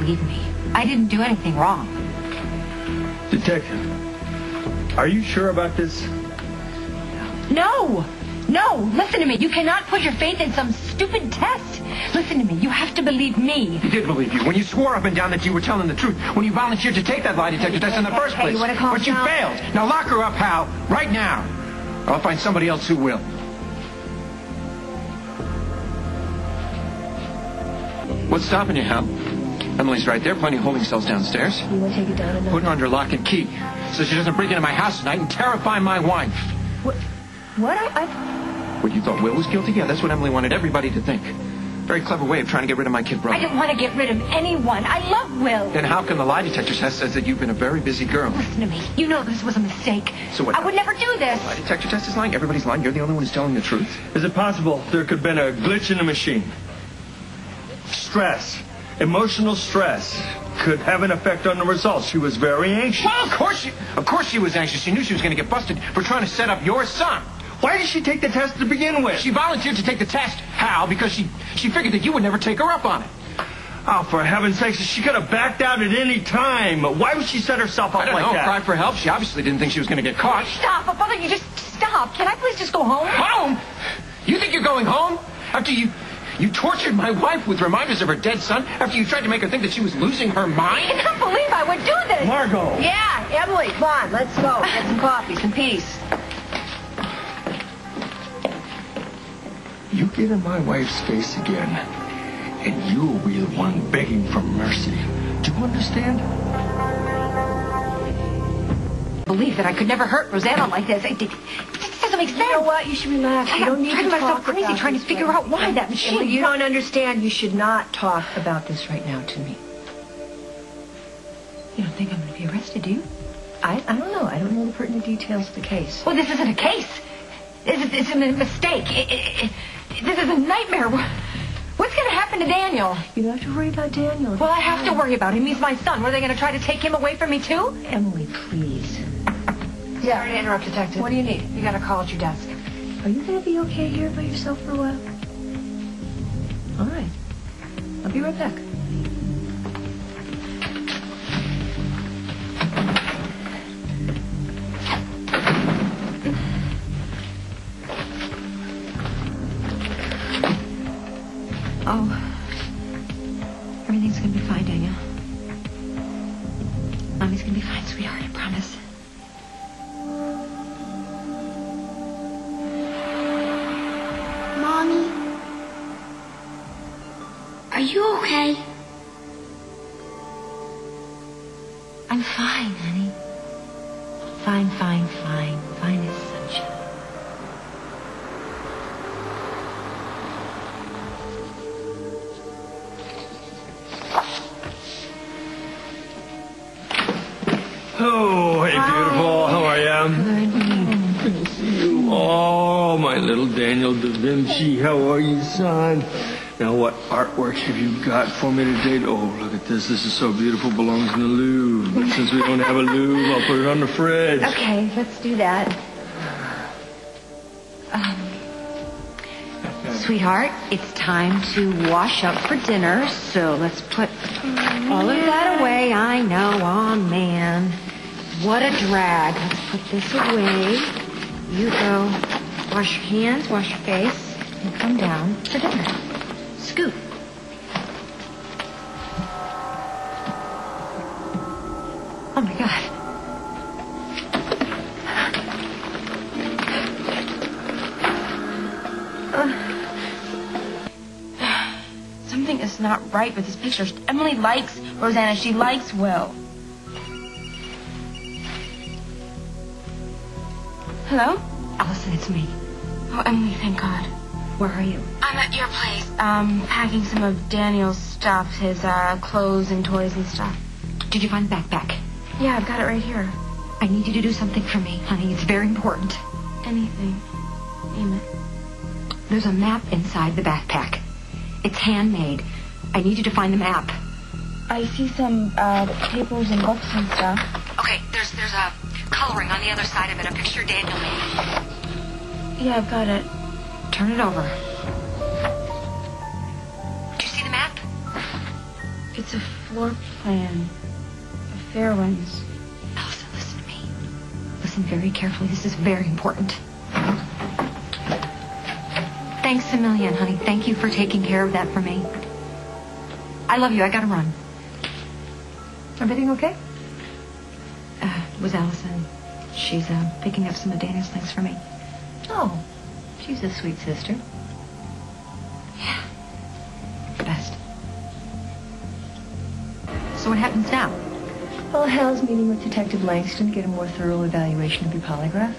believe me. I didn't do anything wrong. Detective, are you sure about this? No! No! Listen to me. You cannot put your faith in some stupid test. Listen to me. You have to believe me. He did believe you. When you swore up and down that you were telling the truth. When you volunteered to take that lie detector test in the first place. You want to calm But you down? failed. Now lock her up, Hal. Right now. Or I'll find somebody else who will. What's stopping you, Hal? Emily's right there. Plenty of holding cells downstairs. You want to take it down a notch? Put her under lock and key so she doesn't break into my house tonight and terrify my wife. What? What, you thought Will was guilty? Yeah, that's what Emily wanted everybody to think. Very clever way of trying to get rid of my kid brother. I didn't want to get rid of anyone. I love Will. Then how come the lie detector test says that you've been a very busy girl? Listen to me. You know this was a mistake. So what? I would never do this. Lie detector test is lying. Everybody's lying. You're the only one who's telling the truth. Is it possible there could have been a glitch in the machine? Stress, emotional stress, could have an effect on the results. She was very anxious. Well, of course she was anxious. She knew she was going to get busted for trying to set up your son. Why did she take the test to begin with? She volunteered to take the test, Hal, because she figured that you would never take her up on it. Oh, for heaven's sakes, she could have backed out at any time. Why would she set herself up I don't like know, that? Cry for help. She obviously didn't think she was going to get caught. Stop. Father, you just stop. Can I please just go home? Home? You think you're going home? After you tortured my wife with reminders of her dead son? After you tried to make her think that she was losing her mind? I can't believe I would do this. Margot! Yeah, Emily, come on, let's go. Get some coffee, some peace. You get in my wife's face again, and you'll be the one begging for mercy. Do you understand? Believe that I could never hurt Rosanna like this. It doesn't make sense. You know what? You should relax. You don't need to I'm talk myself crazy about trying to this figure right out why now. that machine. Emily, you don't understand. You should not talk about this right now to me. You don't think I'm going to be arrested, do you? I don't know. I don't know the pertinent details of the case. Well, this isn't a case. It's a mistake. This is a nightmare. What's going to happen to Daniel? You don't have to worry about Daniel. Well, I have to worry about him. He's my son. Were they going to try to take him away from me, too? Emily, please. Yeah. Sorry to interrupt, Detective. What do you need? You got a call at your desk. Are you going to be okay here by yourself for a while? All right. I'll be right back. Oh. Everything's going to be fine, Daniel. Mommy's going to be fine, sweetheart. I promise. Mommy? Are you okay? I'm fine, honey. Fine, fine, fine. Fine as sunshine. Oh, hey, beautiful. How are ya? Good to see you. Oh, my little Daniel Da Vinci. How are you, son? Now, what artwork have you got for me today? Oh, look at this. This is so beautiful. Belongs in the Louvre. But since we don't have a Louvre, I'll put it on the fridge. Okay, let's do that. Sweetheart, it's time to wash up for dinner, so let's put all of that away. I know, oh man, what a drag. Let's put this away. You go wash your hands, wash your face, and come down for dinner. Scoot. Oh my God. Something is not right with this picture. Emily likes Rosanna. She likes Will. Hello? Allison, it's me. Oh, Emily, thank God. Where are you? I'm at your place. Packing some of Daniel's stuff, his clothes and toys and stuff. Did you find the backpack? Yeah, I've got it right here. I need you to do something for me, honey. It's very important. Anything. Name it. There's a map inside the backpack. It's handmade. I need you to find the map. I see some papers and books and stuff. Okay, there's a coloring on the other side of it, a picture Daniel made. Yeah, I've got it. Turn it over. Do you see the map? It's a floor plan of Fairwinds. Allison, listen to me. Listen very carefully. This is very important. Thanks a million, honey. Thank you for taking care of that for me. I love you. I gotta run. Everything okay? It was Allison. She's picking up some of Daniel's things for me. Oh, she's a sweet sister. Yeah. Best. So what happens now? Well, Hal's meeting with Detective Langston to get a more thorough evaluation of your polygraph.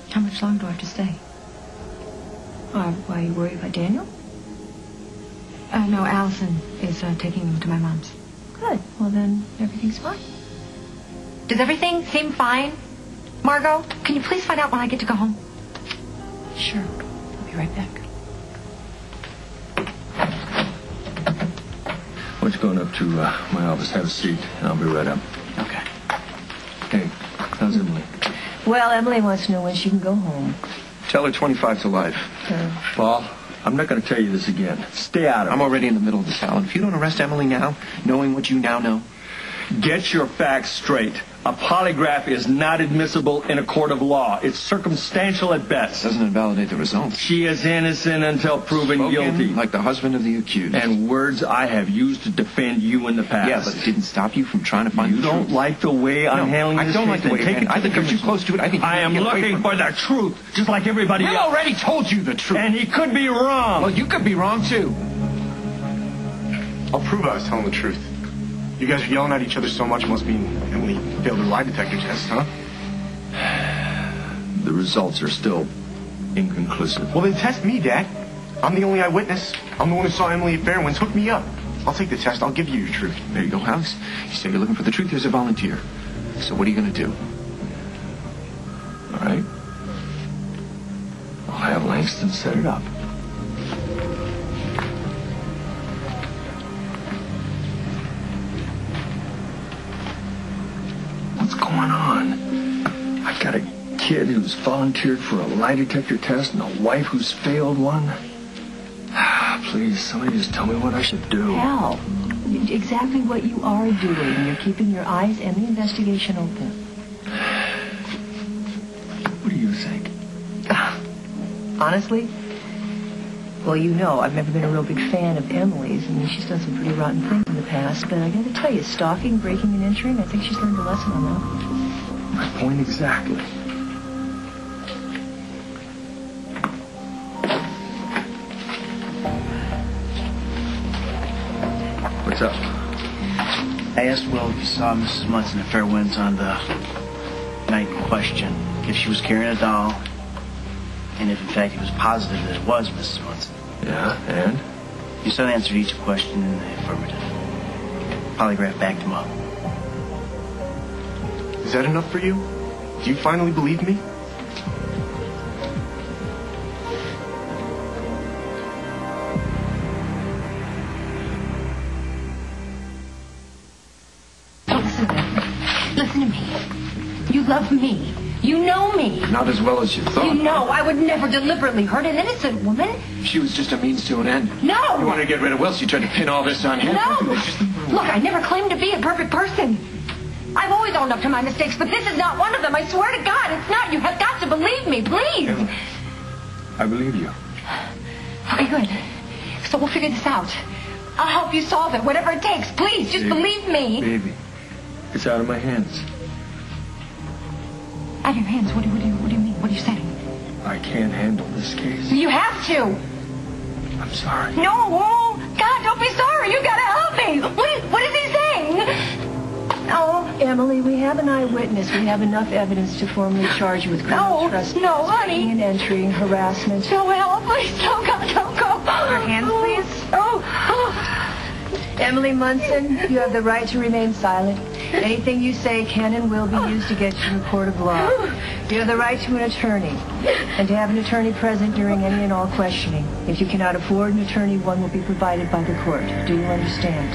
How much longer do I have to stay? Why are you worried about Daniel? No, Allison is taking him to my mom's. Good. Well, then everything's fine. Does everything seem fine? Margot, can you please find out when I get to go home? Sure. I'll be right back. Why don't you go up to my office, have a seat, and I'll be right up. Okay. Hey, how's Emily? Well, Emily wants to know when she can go home. Tell her 25 to life. Paul, I'm not going to tell you this again. Stay out of it. I'm already in the middle of this, Alan. If you don't arrest Emily now, knowing what you now know... Get your facts straight. A polygraph is not admissible in a court of law. It's circumstantial at best. Doesn't invalidate the results. She is innocent until proven guilty. Like the husband of the accused. And words I have used to defend you in the past. Yeah, but it didn't stop you from trying to find the truth. You don't like the way I'm handling this case? I don't like the way you're handling it. I think you're too close to it. I am looking for the truth, just like everybody else. We already told you the truth. And he could be wrong. Well, you could be wrong, too. I'll prove I was telling the truth. You guys are yelling at each other so much, it must mean Emily failed her lie detector test, huh? The results are still inconclusive. Well, then test me, Dad. I'm the only eyewitness. I'm the one who saw Emily at Fairwinds. Hook me up. I'll take the test. I'll give you your truth. There you go, Alex. You say you're looking for the truth. There's a volunteer. So what are you going to do? All right. I'll have Langston set it up. What's going on? I got a kid who's volunteered for a lie detector test and a wife who's failed one. Please, somebody just tell me what I should do. Hal, exactly what you are doing. You're keeping your eyes and the investigation open. What do you think? Honestly? Well, you know, I've never been a real big fan of Emily's. I mean, she's done some pretty rotten things in the past, but I gotta tell you, stalking, breaking, and entering, I think she's learned a lesson on that. My point exactly. What's up? I asked Will if he saw Mrs. Munson at Fairwinds on the night in question, if she was carrying a doll, and if, in fact, he was positive that it was Mrs. Munson. Yeah, and? Your son answered each question in the affirmative. Polygraph backed him up. Is that enough for you? Do you finally believe me? Listen to me. You love me. You know me. Not as well as you thought. You know I would never deliberately hurt an innocent woman. She was just a means to an end. No! You wanted to get rid of Will, so you tried to pin all this on him? No! Look, I never claimed to be a perfect person. I've always owned up to my mistakes, but this is not one of them. I swear to God, it's not. You have got to believe me, please. I believe you. Okay, good. So we'll figure this out. I'll help you solve it, whatever it takes. Please, just believe me. Baby, it's out of my hands. Out of your hands? What do you mean? What are you saying? I can't handle this case. You have to. I'm sorry. No, God, don't be sorry. You gotta help me. What is he saying? Oh, Emily, we have an eyewitness. We have enough evidence to formally charge you with criminal trespass. No, honey. And entering, harassment. No, Ella, please, don't go. Your hands, please. Oh. Emily Munson, you have the right to remain silent. Anything you say can and will be used against you in a court of law. You have the right to an attorney, and to have an attorney present during any and all questioning. If you cannot afford an attorney, one will be provided by the court. Do you understand?